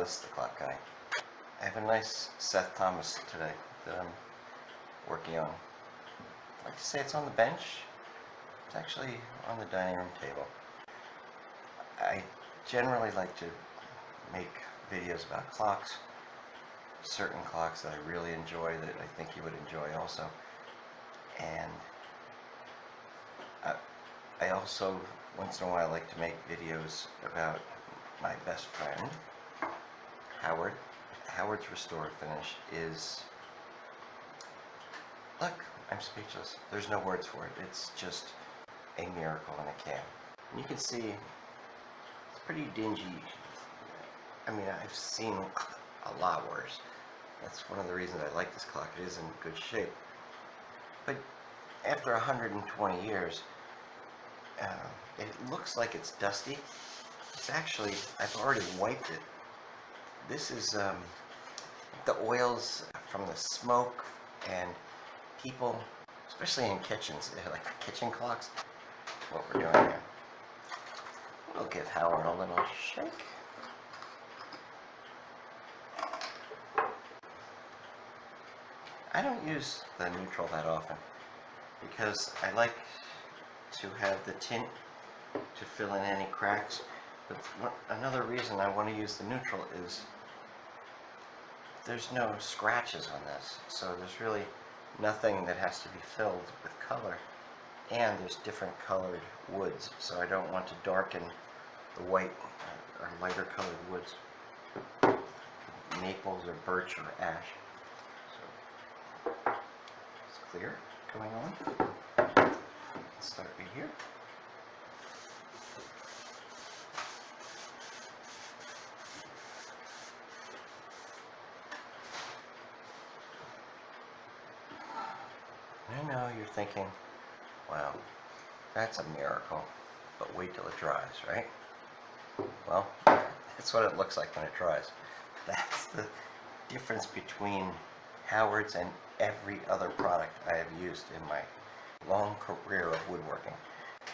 this is the clock guy. I have a nice Seth Thomas today that I'm working on. I'd like to say it's on the bench. It's actually on the dining room table. I generally like to make videos about clocks, certain clocks that I really enjoy that I think you would enjoy also. And I also, once in a while, like to make videos about my best friend, Howard. Howard's Restor-A-Finish is, look, I'm speechless. There's no words for it. It's just a miracle in a can. And you can see it's pretty dingy. I mean, I've seen a lot worse. That's one of the reasons I like this clock. It is in good shape. But after 120 years, it looks like it's dusty. It's actually, I've already wiped it. This is the oils from the smoke, and people, especially in kitchens, like kitchen clocks, what we're doing here. We'll give Howard a little shake. I don't use the neutral that often because I like to have the tint to fill in any cracks. But another reason I want to use the neutral is there's no scratches on this, so there's really nothing that has to be filled with color, and there's different colored woods, so I don't want to darken the white or lighter colored woods, maples or birch or ash. So it's clear going on. Let's start right here. I know you're thinking, wow, that's a miracle, but wait till it dries, right? Well, that's what it looks like when it dries. That's the difference between Howard's and every other product I have used in my long career of woodworking.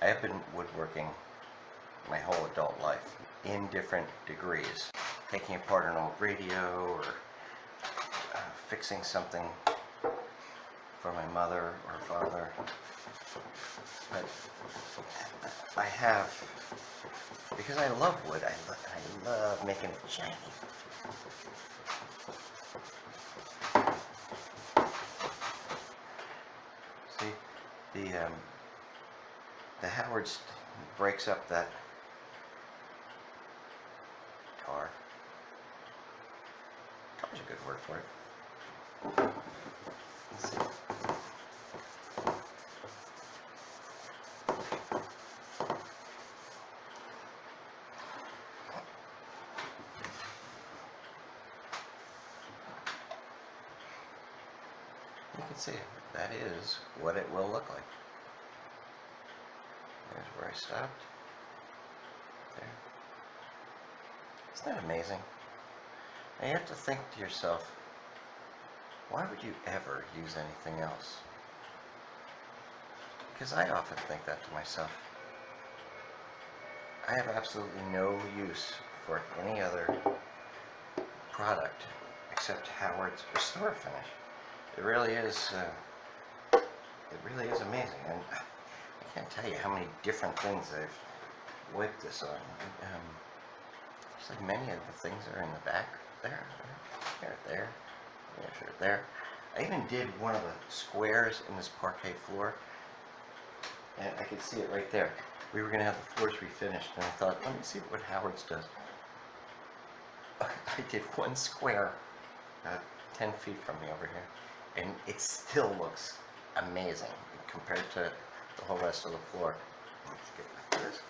I have been woodworking my whole adult life in different degrees, taking apart an old radio or fixing something for my mother or father. But I have, because I love wood, I love making it shiny. See, the Howard's breaks up that tar. Tar's a good word for it. Let's see. You can see that is what it will look like. There's where I stopped. There. Isn't that amazing? Now you have to think to yourself, why would you ever use anything else? Because I often think that to myself. I have absolutely no use for any other product except Howard's Restor-A-Finish. It really is amazing, and I can't tell you how many different things I've wiped this on. Just like many of the things that are in the back there, there. I even did one of the squares in this parquet floor, and I could see it right there. We were going to have the floors refinished, and I thought, let me see what Howard's does. I did one square 10 feet from me over here, and it still looks amazing compared to the whole rest of the floor. Let's get back to this.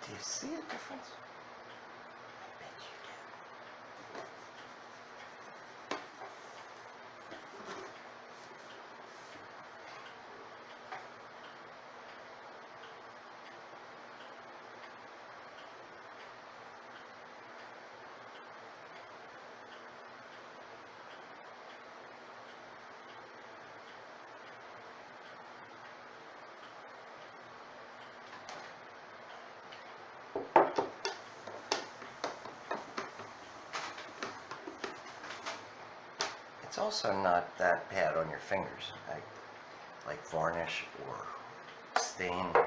Do you see a difference? I bet you do. also not that bad on your fingers, like varnish or stain. Yeah,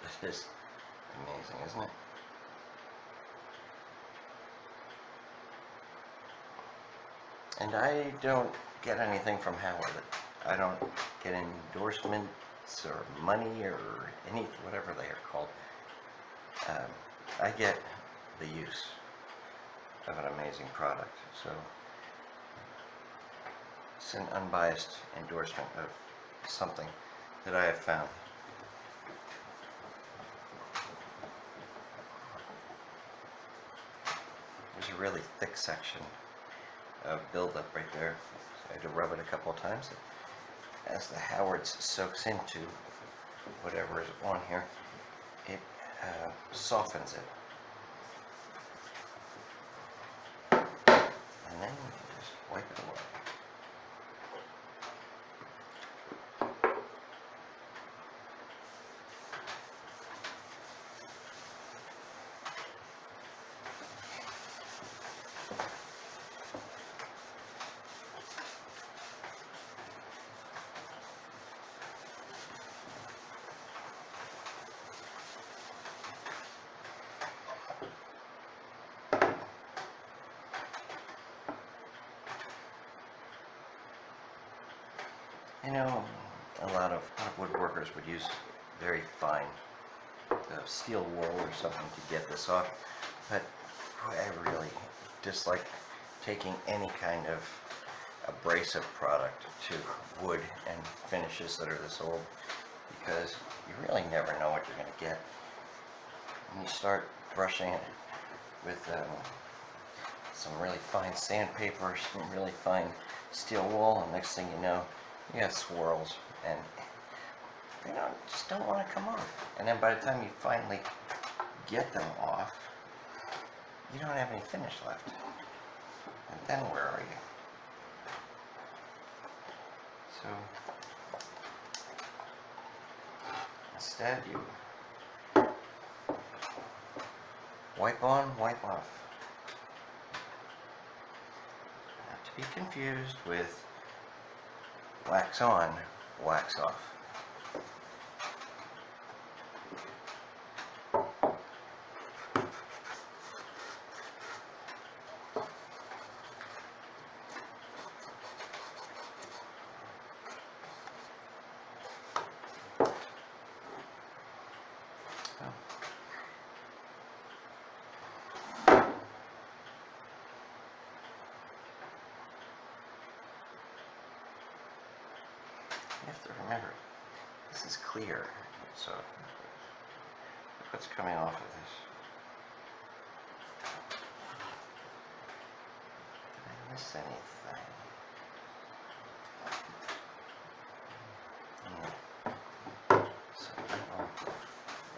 this is amazing, isn't it? And I don't get anything from Howard. I don't get endorsements or money or any, whatever they are called. I get the use of an amazing product. So it's an unbiased endorsement of something that I have found. There's a really thick section of buildup right there. So I had to rub it a couple of times. As the Howard's soaks into whatever is on here, it softens it. And then you can just wipe it away. You know, a lot of woodworkers would use very fine steel wool or something to get this off, but I really dislike taking any kind of abrasive product to wood and finishes that are this old, because you really never know what you're going to get. When you start brushing it with some really fine sandpaper, some really fine steel wool, and next thing you know, you got swirls, and they just don't want to come off. And then by the time you finally get them off, you don't have any finish left. And then where are you? So instead, you wipe on, wipe off. Not to be confused with wax on, wax off. You have to remember, this is clear, so look what's coming off of this. Did I miss anything? No. So I will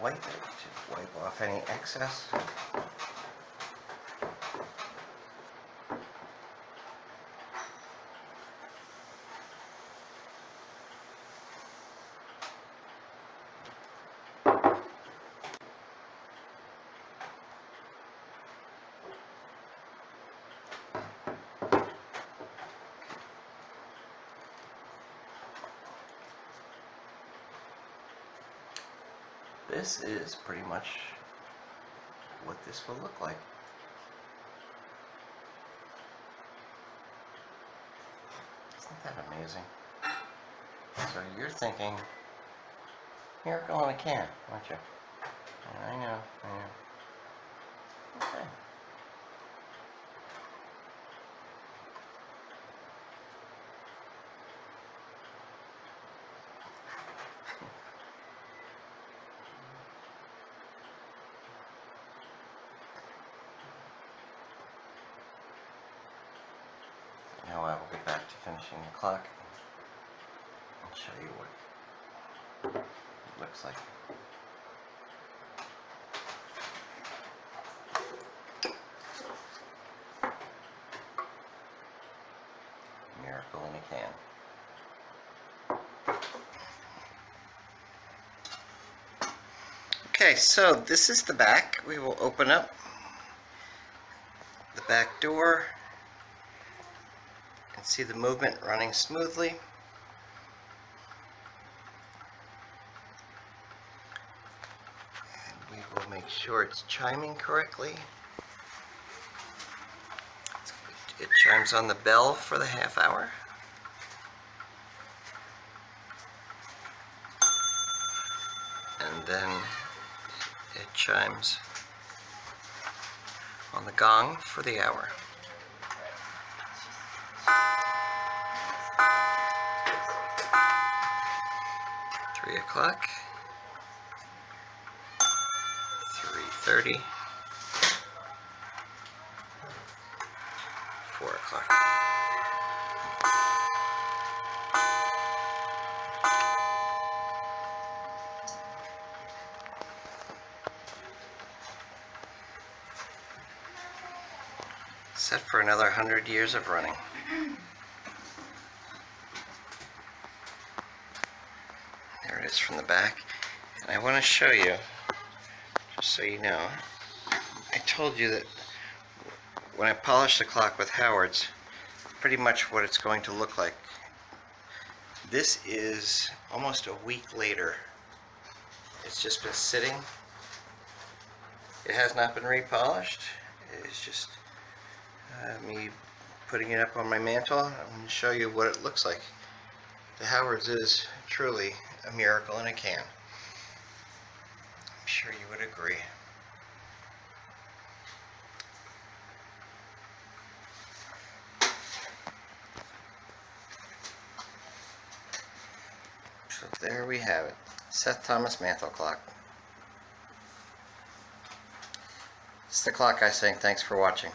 wipe it to wipe off any excess. This is pretty much what this will look like. Isn't that amazing? So you're thinking, miracle in a can, aren't you? I know. Okay. Now I will get back to finishing the clock and show you what it looks like. Miracle in a can. Okay, so this is the back. We will open up the back door and see the movement running smoothly. And we will make sure it's chiming correctly. It chimes on the bell for the half hour. And then it chimes on the gong for the hour. Three o'clock, 3:30, 4 o'clock. Set for another 100 years of running. There it is from the back. And I want to show you, just so you know, I told you that when I polish the clock with Howard's, pretty much what it's going to look like. This is almost a week later. It's just been sitting. It has not been repolished. It's just me putting it up on my mantle. I'm going to show you what it looks like. The Howard's is truly a miracle in a can. I'm sure you would agree. So there we have it. Seth Thomas Mantel clock. It's the clock guy saying thanks for watching.